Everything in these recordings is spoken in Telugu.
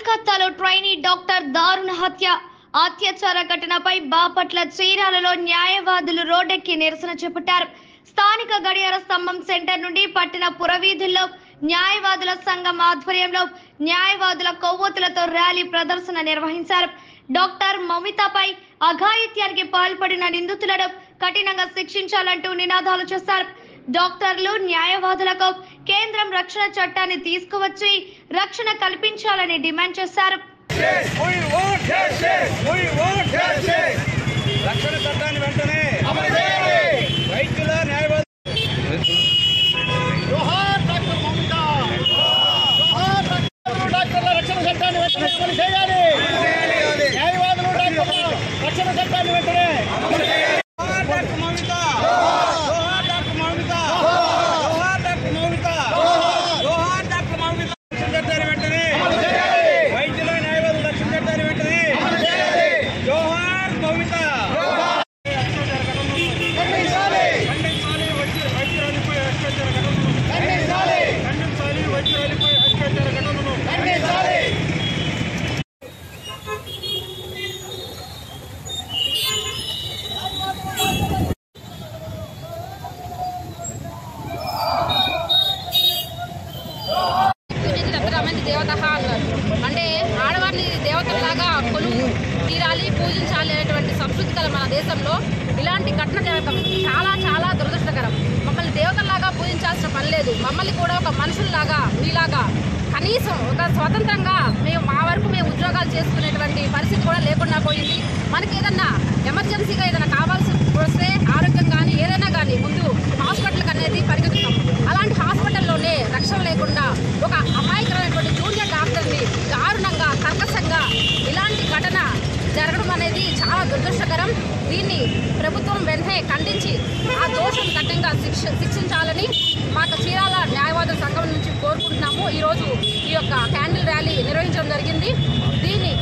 కోల్కతాలో ట్రైనీ డాక్టర్ దారుణ హత్య అత్యాచార ఘటనపై బాపట్ల చీరాలలో న్యాయవాదులు రోడ్డెక్కి నిరసన చేపట్టారు. స్థానిక గడియార స్తంభం సెంటర్ నుండి పట్టణ పురవీధుల్లో న్యాయవాదుల సంఘం ఆధ్వర్యంలో న్యాయవాదుల కొవ్వొత్తులతో ర్యాలీ ప్రదర్శన నిర్వహించారు. డాక్టర్ మౌమితపై అఘాయిత్యానికి పాల్పడిన నిందితులను కఠినంగా శిక్షించాలంటూ నినాదాలు చేశారు. డాక్టర్లు న్యాయవాదులకు కేంద్రం రక్షణ చట్టాన్ని తీసుకువచ్చి రక్షణ కల్పించాలని డిమాండ్ చేశారు. రక్షణ చట్టాన్ని వెంటనే వైద్యుల న్యాయవాదులు డాక్టర్ల రక్షణ చట్టాన్ని వెంటనే అమలు చేయాలి. న్యాయవాదులు డాక్టర్ల రక్షణ చట్టాన్ని వెంటనే దేవత అన్నారు. అంటే ఆడవారిని దేవతలాగా కొలువు తీరాలి, పూజించాలి అనేటువంటి సంస్కృతి కల మన దేశంలో ఇలాంటి ఘటన జరగడం చాలా చాలా దురదృష్టకరం. మమ్మల్ని దేవతల్లాగా పూజించాల్సిన పని లేదు. మమ్మల్ని కూడా ఒక మనుషుల్లాగా మీలాగా కనీసం ఒక స్వతంత్రంగా మా వరకు మేము ఉద్యోగాలు చేసుకునేటువంటి పరిస్థితి కూడా లేకుండా పోయింది. మనకి ఏదన్నా ఎమర్జెన్సీగా ఏదైనా కావాల్సి వస్తే ఆరోగ్యం కానీ ఏదైనా కానీ ముందు హాస్పిటల్కి అనేది పరిగెత్తుతాం. అలాంటి హాస్పిటల్లోనే రక్షణ లేకుండా ఒక అమాయకమైనటువంటి జూనియర్ డాక్టర్ని దారుణంగా కర్కశంగా ఇలాంటి ఘటన జరగడం అనేది చాలా దురదృష్టకరం. దీన్ని ప్రభుత్వం వెంటనే ఖండించి ఆ దోషం కఠినంగా శిక్షించాలని మాకు చీరాల న్యాయవాదుల సంఘం నుంచి కోరుకుంటున్నాము. ఈరోజు ఈ యొక్క క్యాండిల్ ర్యాలీ నిర్వహించడం జరిగింది. దీన్ని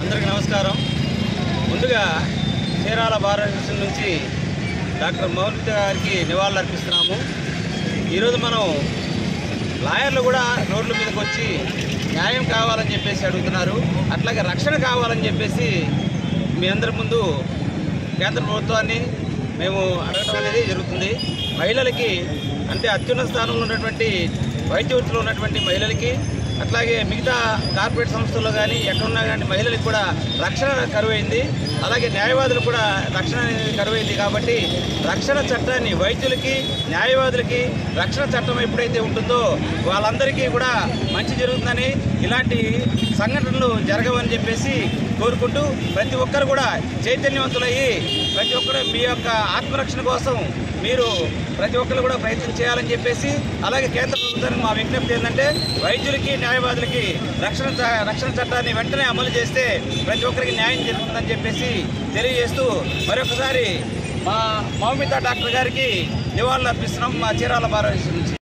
అందరికీ నమస్కారం. ముందుగా చీరాల భారతదేశం నుంచి డాక్టర్ మౌమిత గారికి నివాళులు అర్పిస్తున్నాము. ఈరోజు మనం లాయర్లు కూడా రోడ్ల మీదకి వచ్చి న్యాయం కావాలని చెప్పేసి అడుగుతున్నారు. అట్లాగే రక్షణ కావాలని చెప్పేసి మీ అందరి ముందు కేంద్ర ప్రభుత్వాన్ని మేము అడగటం అనేది జరుగుతుంది. మహిళలకి అంటే అత్యున్నత స్థానంలో ఉన్నటువంటి వైద్య వృత్తిలో ఉన్నటువంటి మహిళలకి అట్లాగే మిగతా కార్పొరేట్ సంస్థల్లో కానీ ఎక్కడున్నా కానీ మహిళలకు కూడా రక్షణ కరువైంది. అలాగే న్యాయవాదులు కూడా రక్షణ అనేది కరువైంది. కాబట్టి రక్షణ చట్టాన్ని వైద్యులకి న్యాయవాదులకి రక్షణ చట్టం ఎప్పుడైతే ఉంటుందో వాళ్ళందరికీ కూడా మంచి జరుగుతుందని, ఇలాంటి సంఘటనలు జరగవని చెప్పేసి కోరుకుంటూ ప్రతి ఒక్కరు కూడా చైతన్యవంతులయ్యి ప్రతి ఒక్కరు మీ యొక్క ఆత్మరక్షణ కోసం మీరు ప్రతి ఒక్కరు కూడా ప్రయత్నం చేయాలని చెప్పేసి, అలాగే కేంద్ర ప్రభుత్వానికి మా విజ్ఞప్తి ఏంటంటే వైద్యులకి న్యాయవాదులకి రక్షణ చట్టాన్ని వెంటనే అమలు చేస్తే ప్రతి ఒక్కరికి న్యాయం జరుగుతుందని చెప్పేసి తెలియజేస్తూ మరొకసారి మా మౌమిత డాక్టర్ గారికి నివాళులు అర్పిస్తున్నాం మా చీరాల భారతదేశం నుంచి.